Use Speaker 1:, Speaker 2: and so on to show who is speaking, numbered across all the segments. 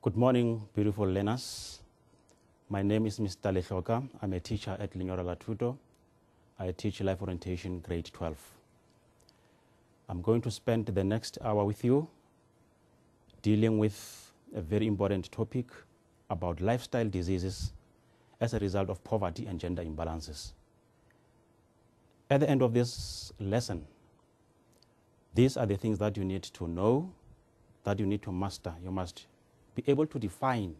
Speaker 1: Good morning, beautiful learners. My name is Mr. Lehloka. I'm a teacher at Lenyora Tuto. I teach life orientation grade 12. I'm going to spend the next hour with you dealing with a very important topic about lifestyle diseases as a result of poverty and gender imbalances. At the end of this lesson, these are the things that you need to know, that you need to master. You must be able to define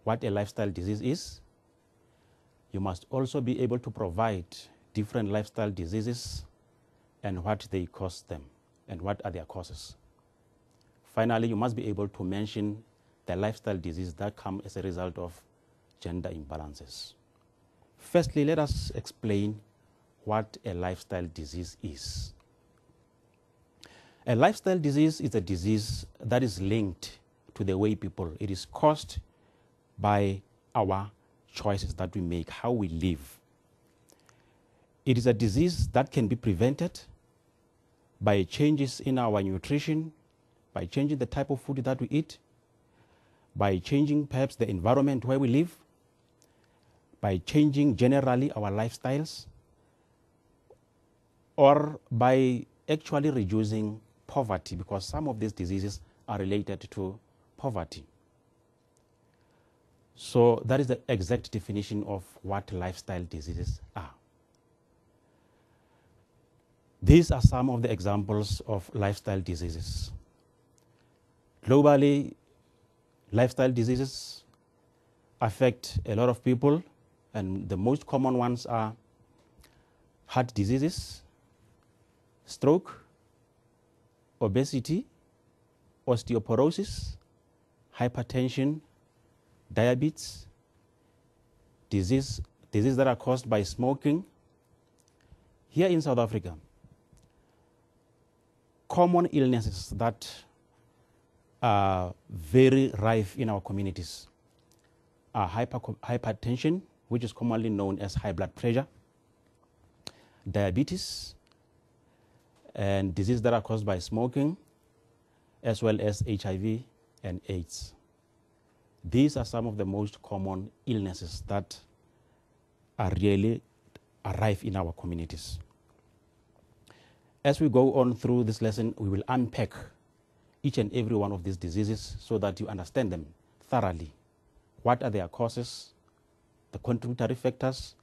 Speaker 1: what a lifestyle disease is. You must also be able to provide different lifestyle diseases and what they cause them and what are their causes. Finally, you must be able to mention the lifestyle diseases that come as a result of gender imbalances. Firstly, let us explain what a lifestyle disease is. A lifestyle disease is a disease that is linked to the way people, it is caused by our choices that we make, how we live. It is a disease that can be prevented by changes in our nutrition, by changing the type of food that we eat, by changing perhaps the environment where we live, by changing generally our lifestyles, or by actually reducing poverty, because some of these diseases are related to poverty. So that is the exact definition of what lifestyle diseases are. These are some of the examples of lifestyle diseases. Globally, lifestyle diseases affect a lot of people, and the most common ones are heart diseases, stroke, obesity, osteoporosis, hypertension, diabetes, diseases that are caused by smoking. Here in South Africa, common illnesses that are very rife in our communities are hypertension, which is commonly known as high blood pressure, diabetes, and diseases that are caused by smoking, as well as HIV and AIDS. These are some of the most common illnesses that are really rife in our communities. As we go on through this lesson, we will unpack each and every one of these diseases so that you understand them thoroughly. What are their causes, the contributory factors,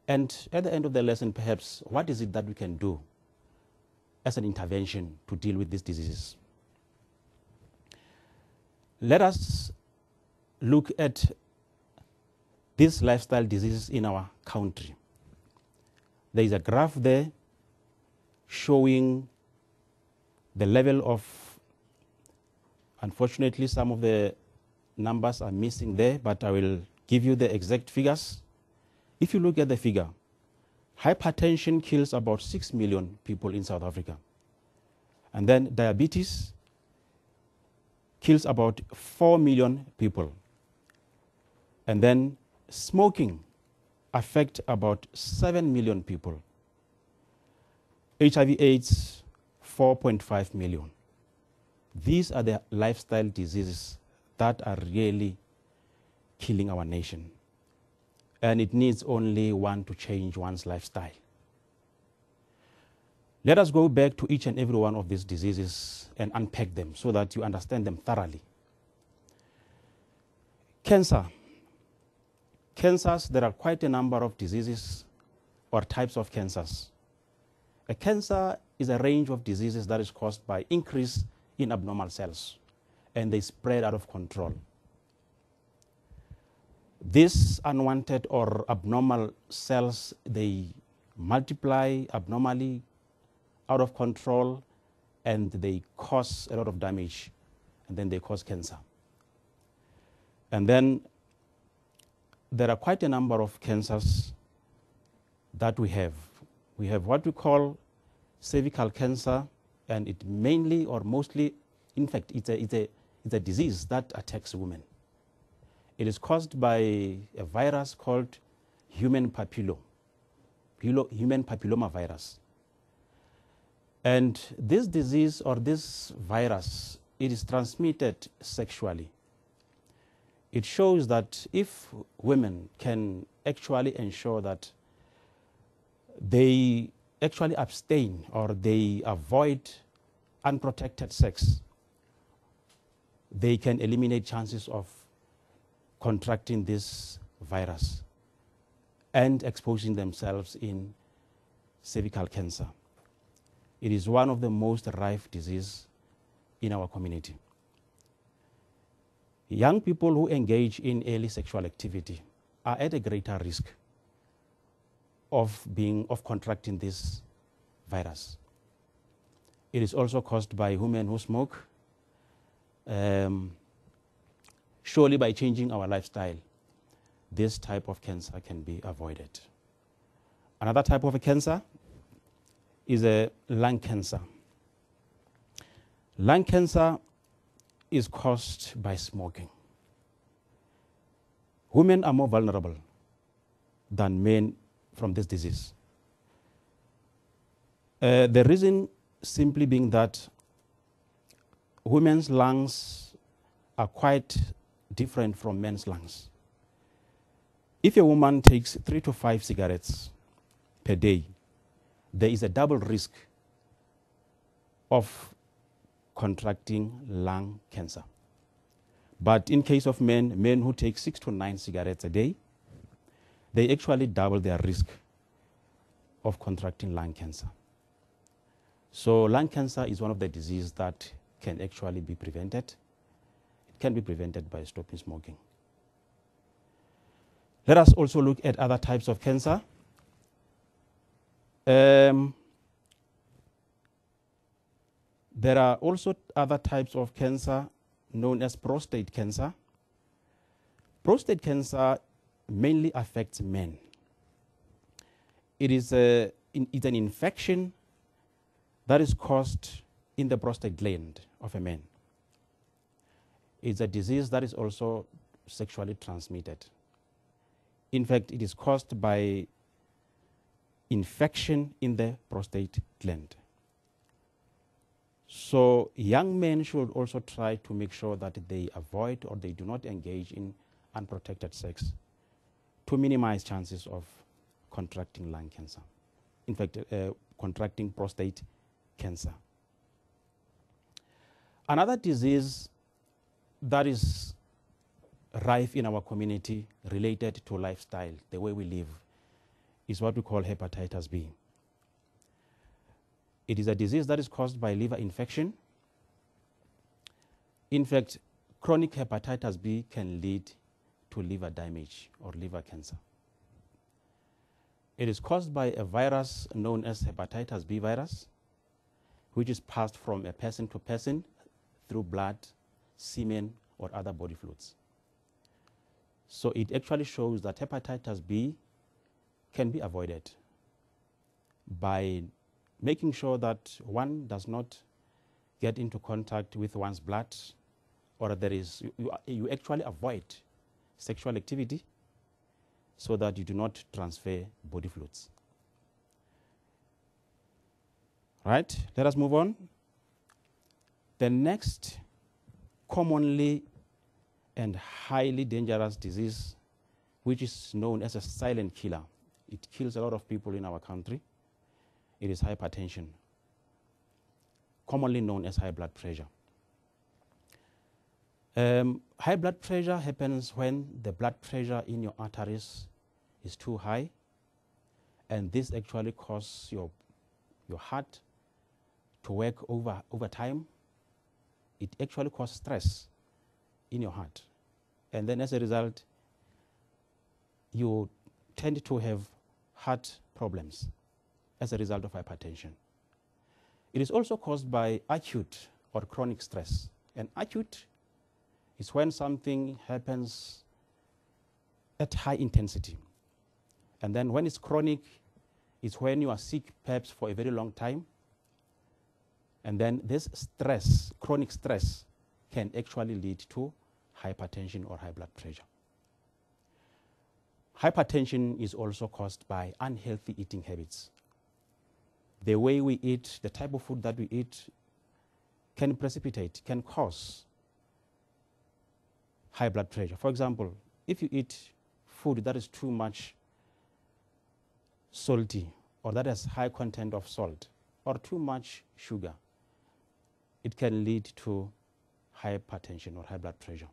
Speaker 1: and at the end of the lesson, perhaps, what is it that we can do as an intervention to deal with these diseases? Let us look at these lifestyle diseases in our country. There is a graph there showing the level of, unfortunately, some of the numbers are missing there, but I will give you the exact figures. If you look at the figure, hypertension kills about 6 million people in South Africa. And then diabetes kills about 4 million people. And then smoking affects about 7 million people. HIV/AIDS, 4.5 million. These are the lifestyle diseases that are really killing our nation. And it needs only one to change one's lifestyle. Let us go back to each and every one of these diseases and unpack them so that you understand them thoroughly. Cancer. Cancers, there are quite a number of diseases or types of cancers. A cancer is a range of diseases that is caused by increase in abnormal cells, and they spread out of control. These unwanted or abnormal cells, they multiply abnormally, out of control, and they cause a lot of damage, and then they cause cancer. And then there are quite a number of cancers that we have. We have what we call cervical cancer, and it mainly or mostly, in fact, it's a disease that attacks women. It is caused by a virus called human papilloma virus. And this disease or this virus, it is transmitted sexually. it shows that if women can actually ensure that they actually abstain or they avoid unprotected sex, they can eliminate chances of contracting this virus and exposing themselves in cervical cancer. It is one of the most rife diseases in our community. Young people who engage in early sexual activity are at a greater risk of contracting this virus. It is also caused by women who smoke. Surely by changing our lifestyle, this type of cancer can be avoided. Another type of a cancer is a lung cancer. Lung cancer is caused by smoking. Women are more vulnerable than men from this disease. The reason simply being that women's lungs are quite different from men's lungs. If a woman takes 3 to 5 cigarettes per day, there is a double risk of contracting lung cancer. But in case of men who take 6 to 9 cigarettes a day, they actually double their risk of contracting lung cancer. So lung cancer is one of the diseases that can actually be prevented. It can be prevented by stopping smoking. Let us also look at other types of cancer. There are also other types of cancer known as prostate cancer. Prostate cancer mainly affects men. It's an infection that is caused in the prostate gland of a man. It's a disease that is also sexually transmitted. In fact, it is caused by infection in the prostate gland. So young men should also try to make sure that they avoid or they do not engage in unprotected sex to minimize chances of contracting lung cancer. In fact, contracting prostate cancer. Another disease that is rife in our community related to lifestyle, the way we live, is what we call hepatitis B. It is a disease that is caused by liver infection. In fact, chronic hepatitis B can lead to liver damage or liver cancer. It is caused by a virus known as hepatitis B virus, which is passed from a person to person through blood, semen, or other body fluids. So it actually shows that hepatitis B can be avoided by making sure that one does not get into contact with one's blood, or you actually avoid sexual activity so that you do not transfer body fluids. Right, let us move on. The next commonly and highly dangerous disease, which is known as a silent killer. It kills a lot of people in our country. It is hypertension, commonly known as high blood pressure. High blood pressure happens when the blood pressure in your arteries is too high, and this actually causes your heart to work over time. It actually causes stress in your heart, and then as a result, you tend to have heart problems as a result of hypertension. It is also caused by acute or chronic stress. And acute is when something happens at high intensity. And then when it's chronic, it's when you are sick perhaps for a very long time. And then this stress, chronic stress, can actually lead to hypertension or high blood pressure. Hypertension is also caused by unhealthy eating habits. The way we eat, the type of food that we eat can cause high blood pressure. For example, if you eat food that is too much salty or that has high content of salt or too much sugar, it can lead to hypertension or high blood pressure.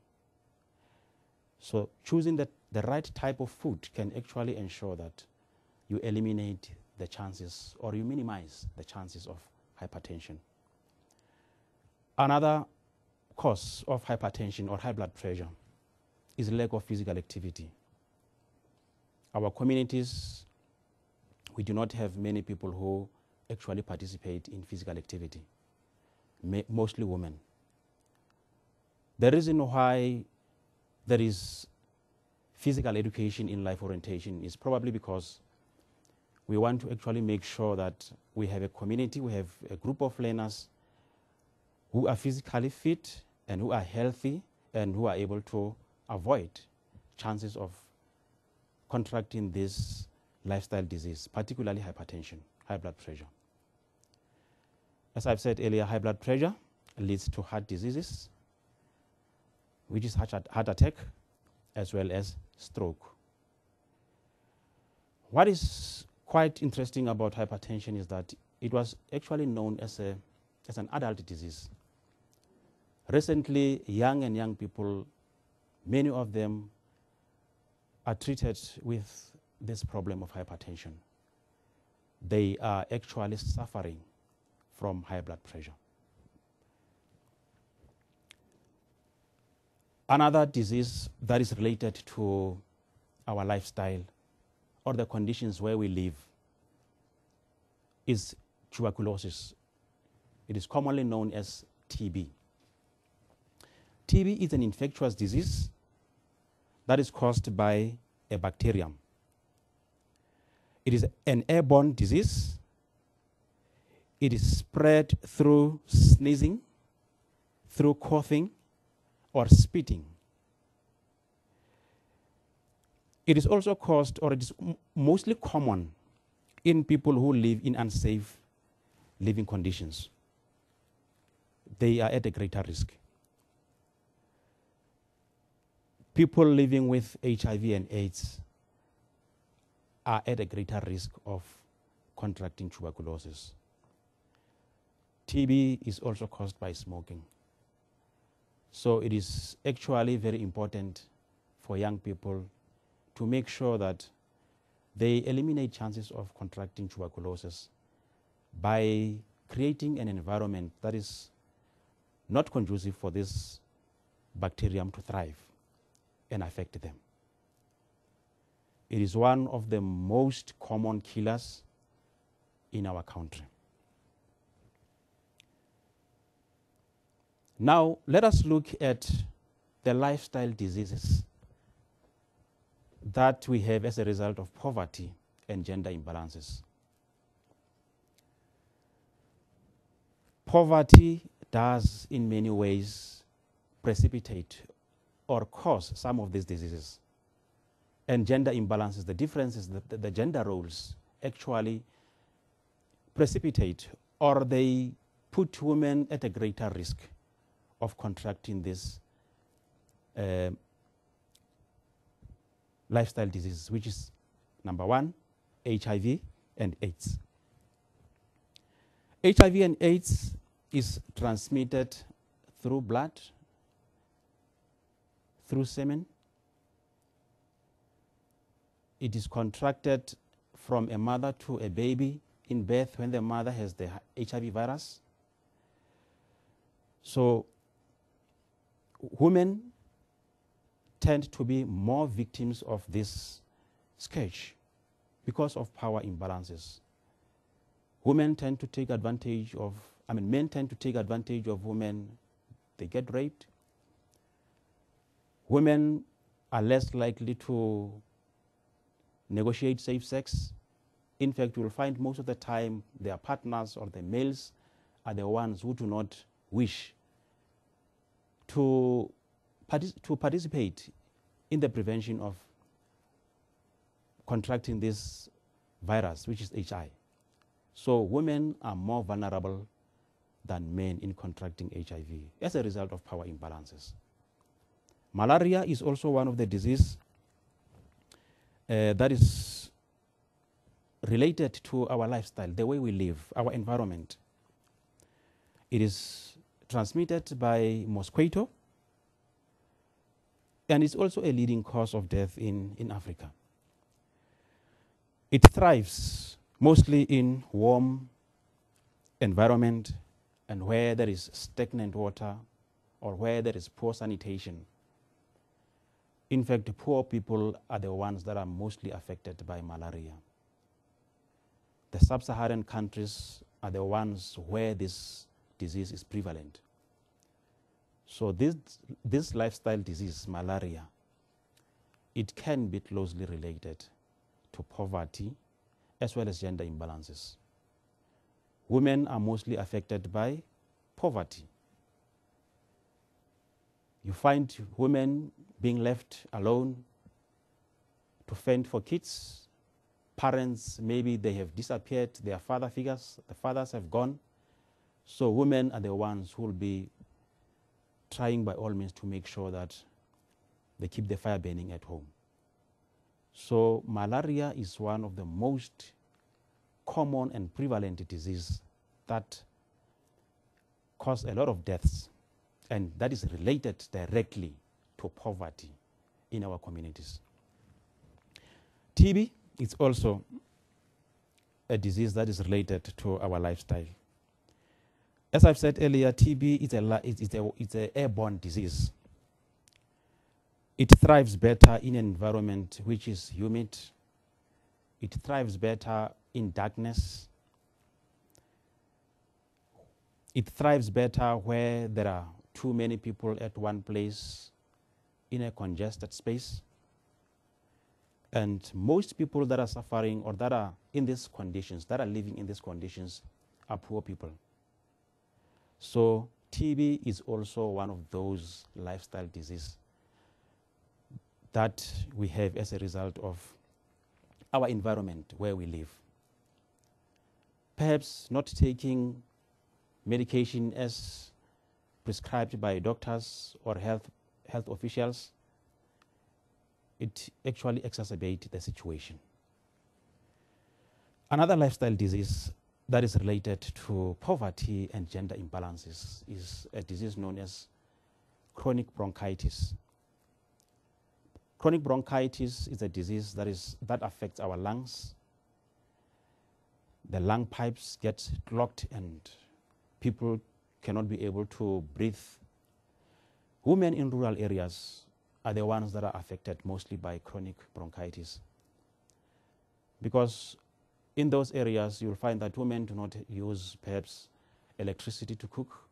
Speaker 1: So choosing the right type of food can actually ensure that you eliminate the chances or you minimize the chances of hypertension. Another cause of hypertension or high blood pressure is lack of physical activity. Our communities, we do not have many people who actually participate in physical activity, mostly women. The reason why there is physical education in life orientation is probably because we want to actually make sure that we have a community, we have a group of learners who are physically fit and who are healthy and who are able to avoid chances of contracting this lifestyle disease, particularly hypertension, high blood pressure. As I've said earlier, high blood pressure leads to heart diseases, which is heart attack, as well as stroke. What is quite interesting about hypertension is that it was actually known as an adult disease. Recently, young people, many of them are treated with this problem of hypertension. They are actually suffering from high blood pressure. Another disease that is related to our lifestyle or the conditions where we live is tuberculosis. It is commonly known as TB. TB is an infectious disease that is caused by a bacterium. It is an airborne disease. It is spread through sneezing, through coughing, or spitting. It is also caused, or it is mostly common in people who live in unsafe living conditions. They are at a greater risk. People living with HIV and AIDS are at a greater risk of contracting tuberculosis. TB is also caused by smoking. So it is actually very important for young people to make sure that they eliminate chances of contracting tuberculosis by creating an environment that is not conducive for this bacterium to thrive and affect them. It is one of the most common killers in our country. Now, let us look at the lifestyle diseases that we have as a result of poverty and gender imbalances. Poverty does, in many ways, precipitate or cause some of these diseases. And gender imbalances, the difference is that the gender roles actually precipitate or they put women at a greater risk of contracting this lifestyle diseases, which is number one, HIV and AIDS. HIV and AIDS is transmitted through blood, through semen. It is contracted from a mother to a baby in birth when the mother has the HIV virus. So women tend to be more victims of this scourge because of power imbalances. Women tend to take advantage of, men tend to take advantage of women. They get raped. Women are less likely to negotiate safe sex. In fact, you will find most of the time their partners or the males are the ones who do not wish to participate in the prevention of contracting this virus, which is HI. So women are more vulnerable than men in contracting HIV as a result of power imbalances. Malaria is also one of the diseases that is related to our lifestyle, the way we live, our environment. It is transmitted by mosquito, and it's also a leading cause of death in Africa. It thrives mostly in warm environment and where there is stagnant water or where there is poor sanitation. In fact, poor people are the ones that are mostly affected by malaria. The sub-Saharan countries are the ones where this disease is prevalent. So this lifestyle disease, malaria, it can be closely related to poverty as well as gender imbalances. Women are mostly affected by poverty. You find women being left alone to fend for kids. Parents, maybe they have disappeared, their father figures, the fathers have gone. So women are the ones who will be trying by all means to make sure that they keep the fire burning at home. So malaria is one of the most common and prevalent disease that cause a lot of deaths, and that is related directly to poverty in our communities. TB is also a disease that is related to our lifestyle. As I've said earlier, TB is an airborne disease. It thrives better in an environment which is humid. It thrives better in darkness. It thrives better where there are too many people at one place in a congested space. And most people that are suffering or that are in these conditions, that are living in these conditions, are poor people. So TB is also one of those lifestyle diseases that we have as a result of our environment where we live. Perhaps not taking medication as prescribed by doctors or health officials, it actually exacerbates the situation. Another lifestyle disease that is related to poverty and gender imbalances is a disease known as chronic bronchitis. Chronic bronchitis is a disease that affects our lungs. The lung pipes get clogged and people cannot be able to breathe. Women in rural areas are the ones that are affected mostly by chronic bronchitis, because in those areas you'll find that women do not use perhaps electricity to cook.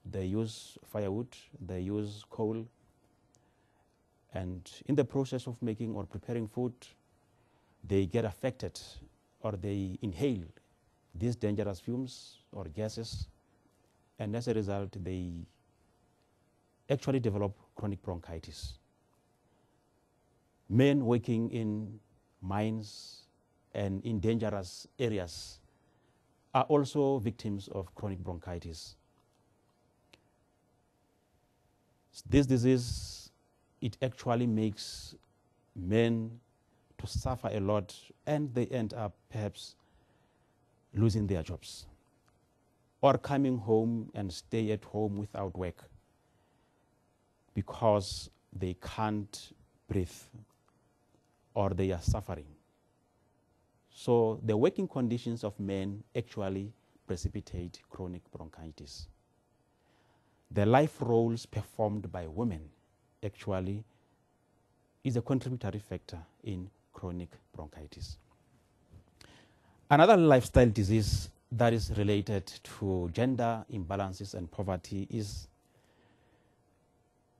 Speaker 1: They use firewood, they use coal, and in the process of making or preparing food, they get affected or they inhale these dangerous fumes or gases, and as a result they actually develop chronic bronchitis. Men working in mines and in dangerous areas are also victims of chronic bronchitis. This disease, it actually makes men to suffer a lot, and they end up perhaps losing their jobs or coming home and stay at home without work because they can't breathe or they are suffering. So the working conditions of men actually precipitate chronic bronchitis. The life roles performed by women actually is a contributory factor in chronic bronchitis. Another lifestyle disease that is related to gender imbalances and poverty is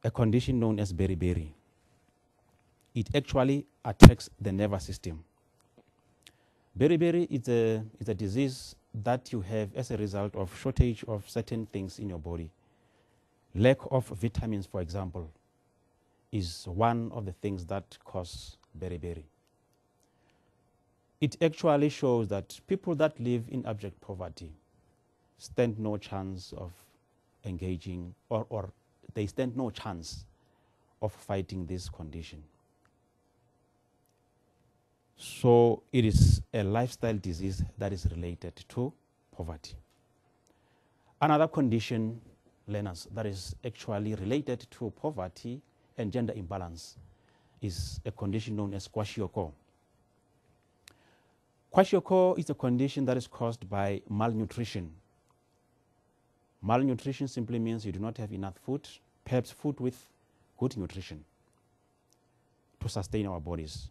Speaker 1: a condition known as beriberi. It actually attacks the nervous system. Beriberi is a disease that you have as a result of shortage of certain things in your body. Lack of vitamins, for example, is one of the things that cause beriberi. It actually shows that people that live in abject poverty stand no chance of engaging, or they stand no chance of fighting this condition. So it is a lifestyle disease that is related to poverty. Another condition, learners, that is actually related to poverty and gender imbalance is a condition known as kwashiorkor. Kwashiorkor is a condition that is caused by malnutrition. Malnutrition simply means you do not have enough food, perhaps food with good nutrition to sustain our bodies.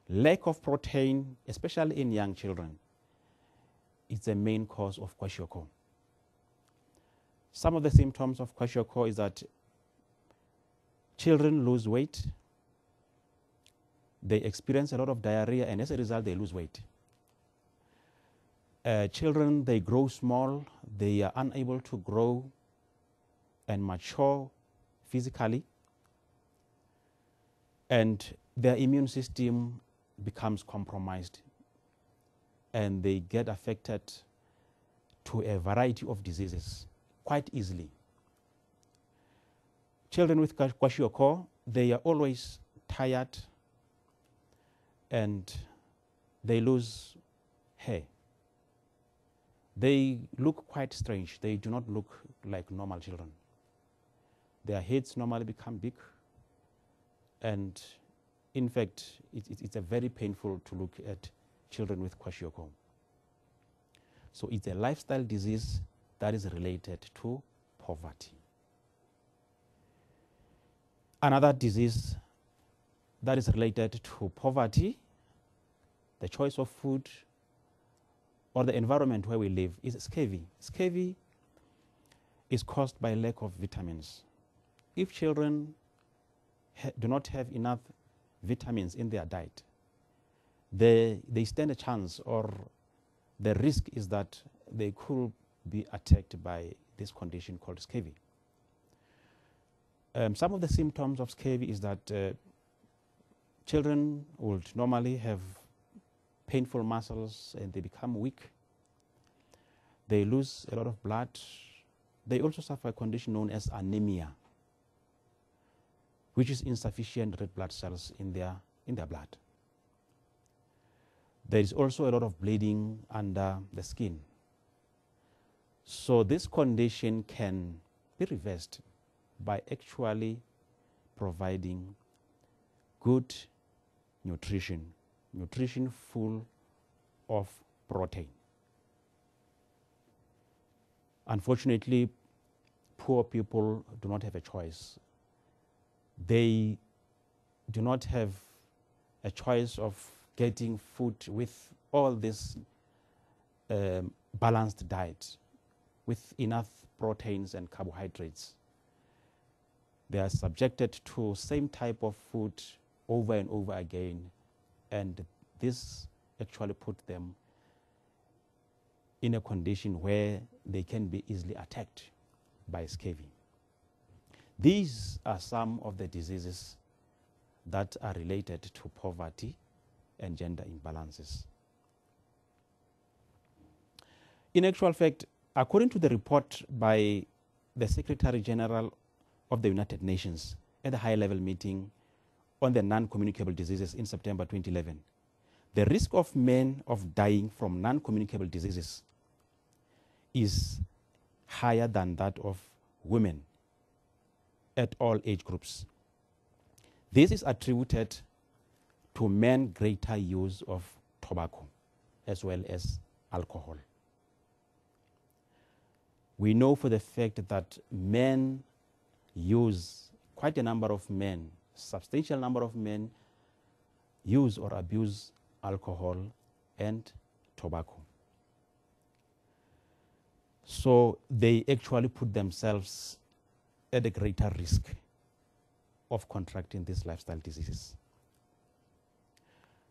Speaker 1: Lack of protein, especially in young children, is the main cause of kwashiorkor. Some of the symptoms of kwashiorkor is that children lose weight, they experience a lot of diarrhea, and as a result, they lose weight. Children, they grow small, they are unable to grow and mature physically, and their immune system becomes compromised, and they get affected to a variety of diseases quite easily. Children with kwashiorkor, they are always tired and they lose hair. They look quite strange. They do not look like normal children. Their heads normally become big, and in fact, it's a very painful to look at children with kwashiorkor. So it's a lifestyle disease that is related to poverty. Another disease that is related to poverty, the choice of food, or the environment where we live, is scurvy. Scurvy is caused by lack of vitamins. If children do not have enough vitamins in their diet, they stand a chance, or the risk is that they could be attacked by this condition called scurvy. Some of the symptoms of scurvy is that children would normally have painful muscles and they become weak. They lose a lot of blood. They also suffer a condition known as anemia, which is insufficient red blood cells in their blood. There is also a lot of bleeding under the skin. So this condition can be reversed by actually providing good nutrition full of protein. Unfortunately, poor people do not have a choice. They do not have a choice of getting food with all this balanced diet, with enough proteins and carbohydrates. They are subjected to same type of food over and over again, and this actually put them in a condition where they can be easily attacked by scurvy. These are some of the diseases that are related to poverty and gender imbalances. In actual fact, according to the report by the Secretary General of the United Nations at the high-level meeting on the non-communicable diseases in September 2011, the risk of men of dying from non-communicable diseases is higher than that of women at all age groups. This is attributed to men greater use of tobacco as well as alcohol. We know for the fact that men use, quite a number of men, substantial number of men use or abuse alcohol and tobacco. So they actually put themselves at a greater risk of contracting these lifestyle diseases.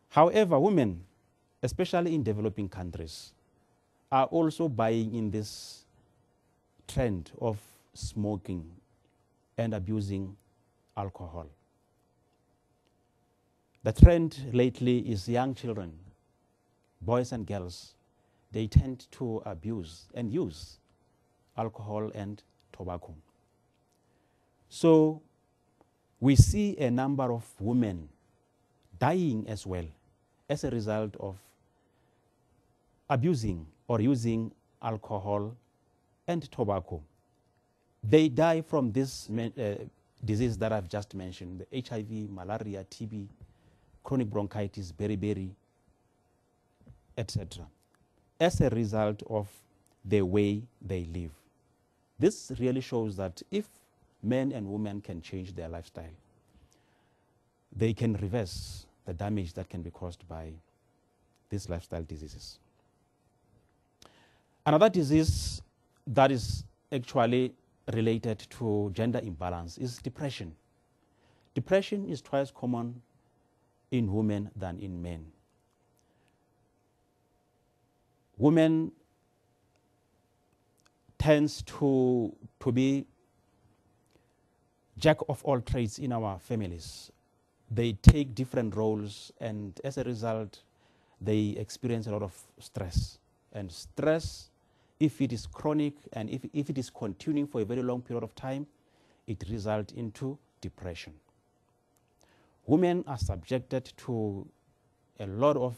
Speaker 1: However, women, especially in developing countries, are also buying in this trend of smoking and abusing alcohol. The trend lately is young children, boys and girls, they tend to abuse and use alcohol and tobacco. So we see a number of women dying as well as a result of abusing or using alcohol and tobacco. They die from this disease that I've just mentioned, the HIV, malaria, TB, chronic bronchitis, beriberi, etc., as a result of the way they live. This really shows that if men and women can change their lifestyle, they can reverse the damage that can be caused by these lifestyle diseases. Another disease that is actually related to gender imbalance is depression. Depression is twice common in women than in men. Women tends to be jack of all trades in our families. They take different roles, and as a result, they experience a lot of stress. And stress, if it is chronic and if it is continuing for a very long period of time, it results into depression. Women are subjected to a lot of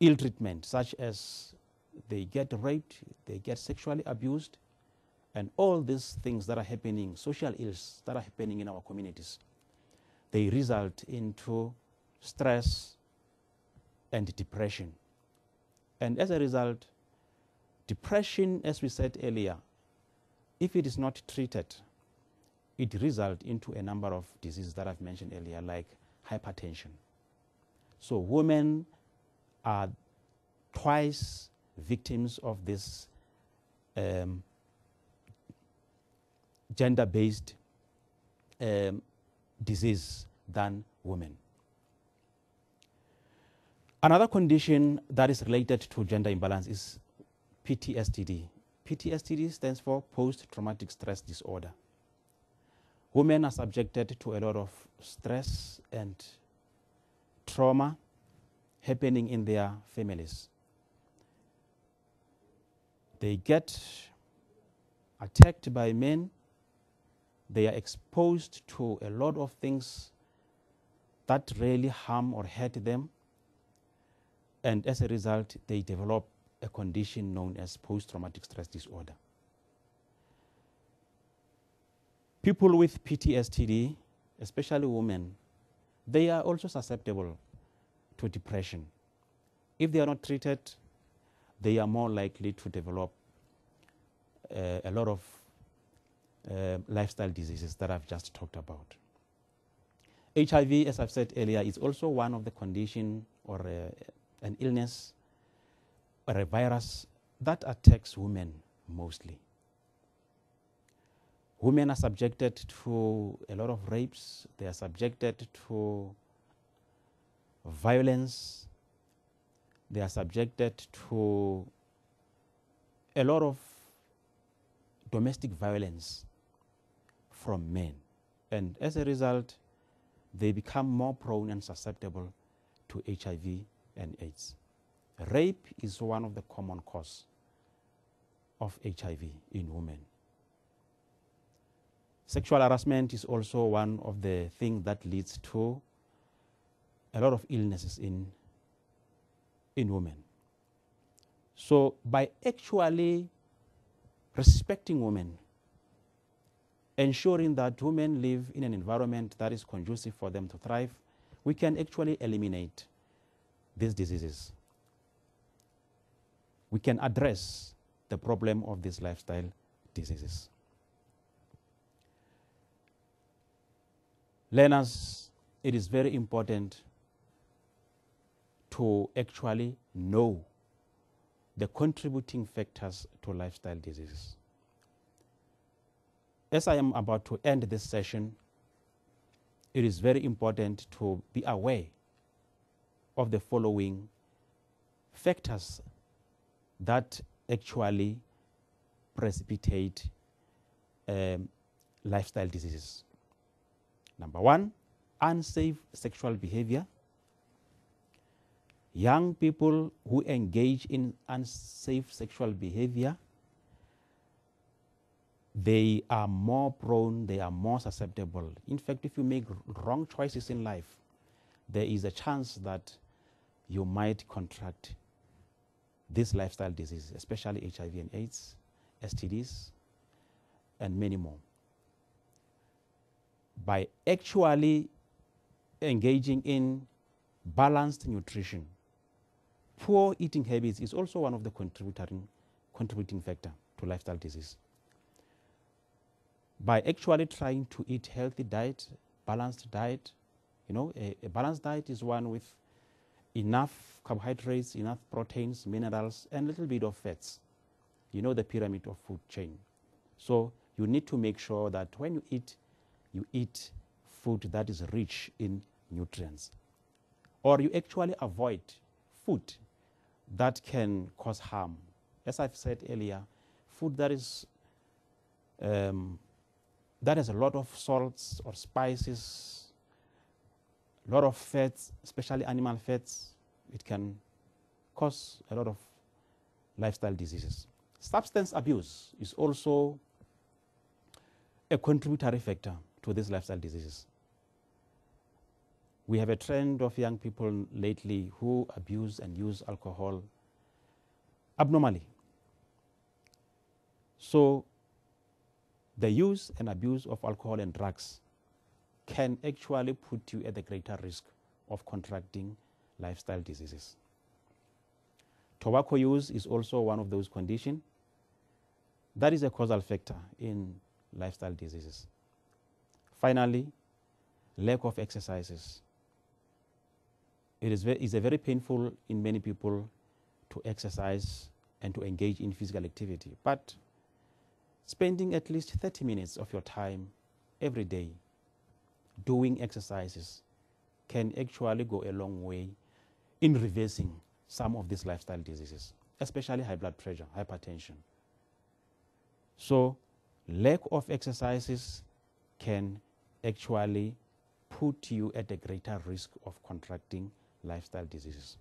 Speaker 1: ill treatment, such as they get raped, they get sexually abused, and all these things that are happening, social ills that are happening in our communities, they result into stress and depression. And as a result, depression, as we said earlier, if it is not treated, it results into a number of diseases that I've mentioned earlier, like hypertension. So women are twice victims of this gender-based disease than women. Another condition that is related to gender imbalance is PTSD. PTSD stands for post-traumatic stress disorder. Women are subjected to a lot of stress and trauma happening in their families. They get attacked by men. They are exposed to a lot of things that really harm or hurt them. And as a result, they develop a condition known as post-traumatic stress disorder. People with PTSD, especially women, they are also susceptible to depression. If they are not treated, they are more likely to develop a lot of lifestyle diseases that I've just talked about. HIV, as I've said earlier, is also one of the conditions or an illness or a virus that attacks women mostly. Women are subjected to a lot of rapes. They are subjected to violence. They are subjected to a lot of domestic violence from men. And as a result, they become more prone and susceptible to HIV and AIDS. Rape is one of the common causes of HIV in women. Sexual harassment is also one of the things that leads to a lot of illnesses in women. So by actually respecting women, ensuring that women live in an environment that is conducive for them to thrive, we can actually eliminate these diseases. We can address the problem of these lifestyle diseases. Learners, it is very important to actually know the contributing factors to lifestyle diseases. As I am about to end this session, it is very important to be aware of the following factors that actually precipitate lifestyle diseases. Number one, unsafe sexual behavior. Young people who engage in unsafe sexual behavior, they are more prone, they are more susceptible. In fact, if you make wrong choices in life, there is a chance that you might contract these lifestyle diseases, especially HIV and AIDS, STDs, and many more. By actually engaging in balanced nutrition, poor eating habits is also one of the contributing factor to lifestyle disease. By actually trying to eat healthy diet, balanced diet, a balanced diet is one with enough carbohydrates, enough proteins, minerals, and a little bit of fats. You know the pyramid of food chain. So you need to make sure that when you eat food that is rich in nutrients. Or you actually avoid food that can cause harm. As I've said earlier, food that has a lot of salts or spices, a lot of fats, especially animal fats, it can cause a lot of lifestyle diseases. Substance abuse is also a contributory factor to these lifestyle diseases. We have a trend of young people lately who abuse and use alcohol abnormally. So the use and abuse of alcohol and drugs can actually put you at a greater risk of contracting lifestyle diseases. Tobacco use is also one of those conditions. That is a causal factor in lifestyle diseases. Finally, lack of exercises. It is very painful in many people to exercise and to engage in physical activity. But spending at least 30 minutes of your time every day doing exercises can actually go a long way in reversing some of these lifestyle diseases, especially high blood pressure, hypertension. So lack of exercises can actually put you at a greater risk of contracting lifestyle diseases.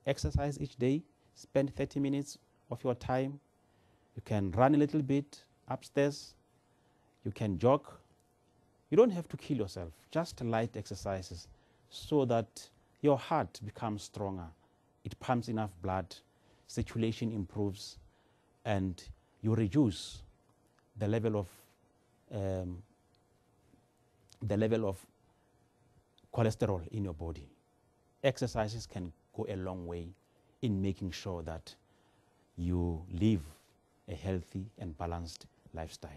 Speaker 1: Exercise each day, spend 30 minutes of your time. You can run a little bit upstairs, you can jog. You don't have to kill yourself, just light exercises so that your heart becomes stronger. It pumps enough blood, circulation improves, and you reduce the level of cholesterol in your body. Exercises can go a long way in making sure that you live a healthy and balanced lifestyle.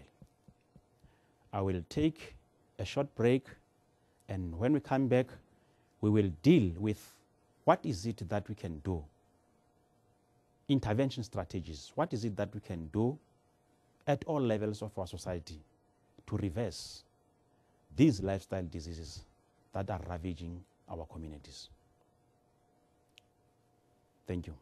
Speaker 1: I will take a short break, and when we come back, we will deal with what is it that we can do, intervention strategies. What is it that we can do at all levels of our society to reverse these lifestyle diseases that are ravaging our communities? Thank you.